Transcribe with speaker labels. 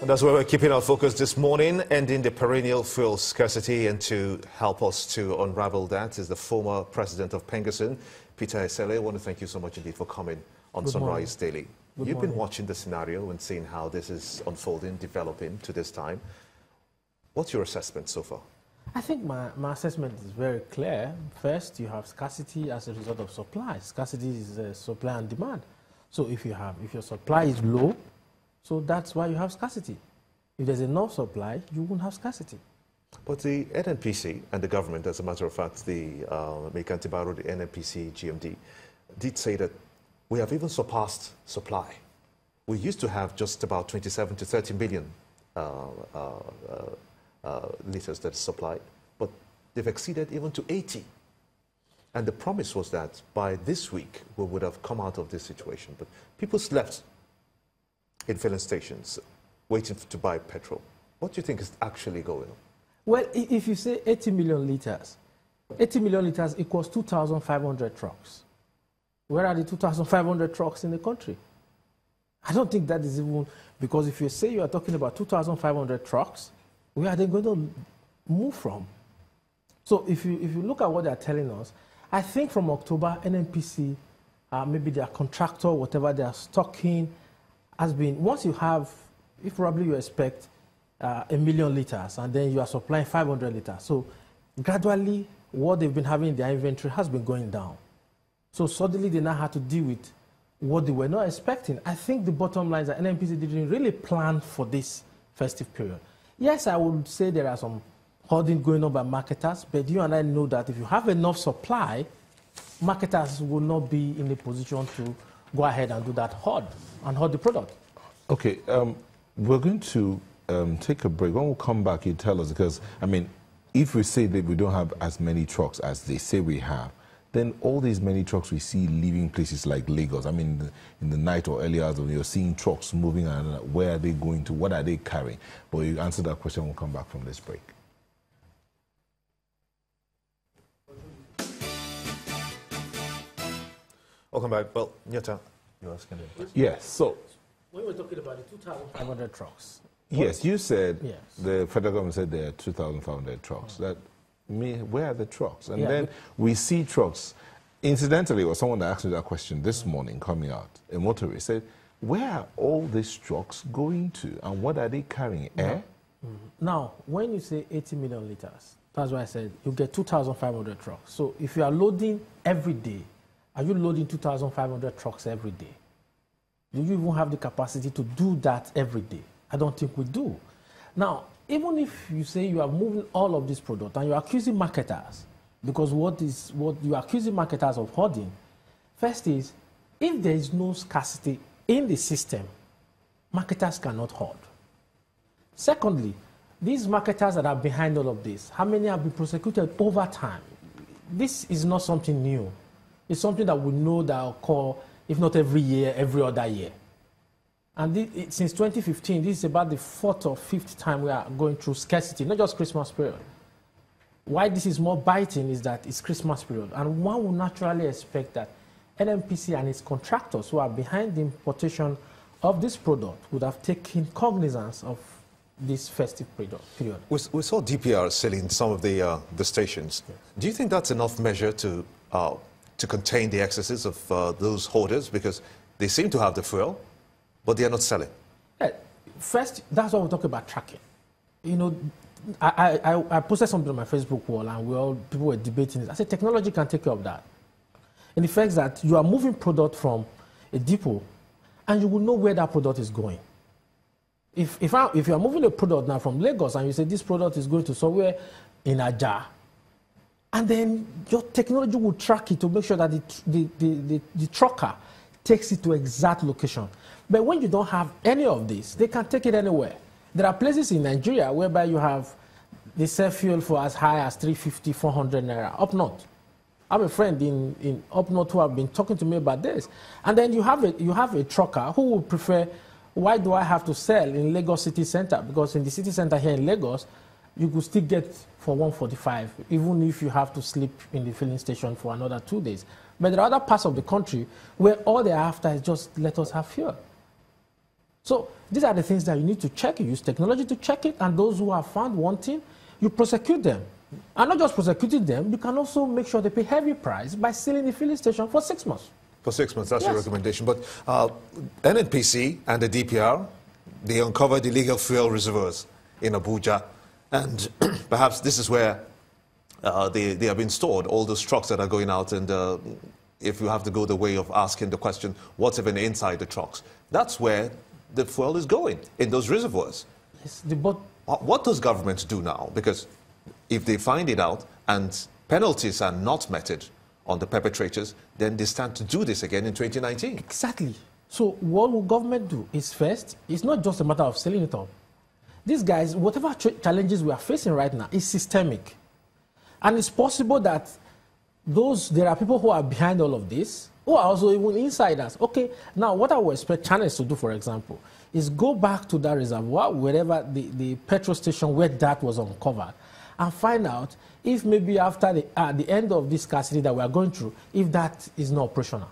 Speaker 1: And that's where we're keeping our focus this morning, ending the perennial fuel scarcity. And to help us to unravel that is the former president of Pengasin, Peter Esele. I want to thank you so much indeed for coming on Sunrise Daily. You've been watching the scenario and seeing how this is unfolding, developing to this time. What's your assessment so far?
Speaker 2: I think my assessment is very clear. First, you have scarcity as a result of supply. Scarcity is supply and demand. So if your supply is low, so that's why you have scarcity. If there's enough supply, you won't have scarcity.
Speaker 1: But the NNPC and the government, as a matter of fact, the Mekantibaro, the NNPC GMD, did say that we have even surpassed supply. We used to have just about 27 to 30 million liters that is supplied, but they've exceeded even to 80. And the promise was that by this week, we would have come out of this situation. But people slept in filling stations, waiting to buy petrol. What do you think is actually going on?
Speaker 2: Well, if you say 80 million liters equals 2,500 trucks. Where are the 2,500 trucks in the country? I don't think that is even, because if you say you are talking about 2,500 trucks, where are they going to move from? So if you look at what they are telling us, I think from October, NNPC, maybe their contractor, whatever they are stocking, has been, once you have, if probably you expect 1 million liters and then you are supplying 500 liters. So gradually, what they've been having in their inventory has been going down. So suddenly they now had to deal with what they were not expecting. I think the bottom line is that NNPC didn't really plan for this festive period. Yes, I would say there are some hoarding going on by marketers, but you and I know that if you have enough supply, marketers will not be in a position to go ahead and do that hoard and hoard the product.
Speaker 3: Okay, we're going to take a break. When we come back, you tell us, because, I mean, if we say that we don't have as many trucks as they say we have, then all these many trucks we see leaving places like Lagos. I mean, in the night or early hours when you're seeing trucks moving, and where are they going to? What are they carrying? But you answer that question, we'll come back from this break.
Speaker 1: Welcome back. Well, Nyota, you're asking a question.
Speaker 3: Yes, so
Speaker 2: when we're talking about the 2,500 trucks.
Speaker 3: Yes, you said
Speaker 2: yes.
Speaker 3: The federal government said there are 2,500 trucks. That where are the trucks? And
Speaker 2: yeah,
Speaker 3: then we see trucks. Incidentally, or someone that asked me that question this morning coming out, a motorist said, where are all these trucks going to and what are they carrying? Air?
Speaker 2: Now, when you say 80 million liters, that's why I said you get 2,500 trucks. So if you are loading every day, are you loading 2,500 trucks every day? Do you even have the capacity to do that every day? I don't think we do. Now, even if you say you are moving all of this product and you're accusing marketers, because what you're accusing marketers of hoarding, first is, if there is no scarcity in the system, marketers cannot hoard. Secondly, these marketers that are behind all of this, how many have been prosecuted over time? This is not something new. It's something that we know that occur, if not every year, every other year. And since 2015, this is about the 4th or 5th time we are going through scarcity, not just Christmas period. Why this is more biting is that it's Christmas period. And one would naturally expect that NNPC and its contractors who are behind the importation of this product would have taken cognizance of this festive period.
Speaker 1: We saw DPR selling some of the stations. Yes. Do you think that's enough measure to contain the excesses of those hoarders? Because they seem to have the fuel, but they are not selling.
Speaker 2: First, that's what we're talking about tracking. You know, I posted something on my Facebook wall, and people were debating it. I said technology can take care of that. In the fact that you are moving product from a depot, and you will know where that product is going. If you are moving a product now from Lagos, and you say this product is going to somewhere in Aja, and then your technology will track it to make sure that the trucker takes it to exact location. But when you don't have any of this, they can take it anywhere. There are places in Nigeria whereby they sell fuel for as high as 350, 400 naira up north. I have a friend in up north who have been talking to me about this. And then you have a trucker who would prefer, why do I have to sell in Lagos city center? Because in the city center here in Lagos, you could still get for 145, even if you have to sleep in the filling station for another 2 days. But there are other parts of the country where all they're after is just let us have fuel. So these are the things that you need to check. You use technology to check it, and those who are found wanting, you prosecute them. And not just prosecuting them, you can also make sure they pay heavy price by sealing the filling station for 6 months.
Speaker 1: For 6 months, that's
Speaker 2: Yes.
Speaker 1: your recommendation. But NNPC and the DPR, they uncovered illegal fuel reservoirs in Abuja. And perhaps this is where they have been stored, all those trucks that are going out. And if you have to go the way of asking the question, what's even inside the trucks? That's where the fuel is going, in those reservoirs.
Speaker 2: Yes,
Speaker 1: What does government do now? Because if they find it out and penalties are not meted on the perpetrators, then they stand to do this again in 2019.
Speaker 2: Exactly. So what will government do is first, it's not just a matter of selling it up. These guys, whatever challenges we are facing right now is systemic. And it's possible that there are people who are behind all of this, who are also even insiders. Okay, now what I would expect channels to do, for example, is go back to that reservoir, wherever the petrol station where that was uncovered, and find out if maybe after the end of this scarcity that we are going through, if that is not operational.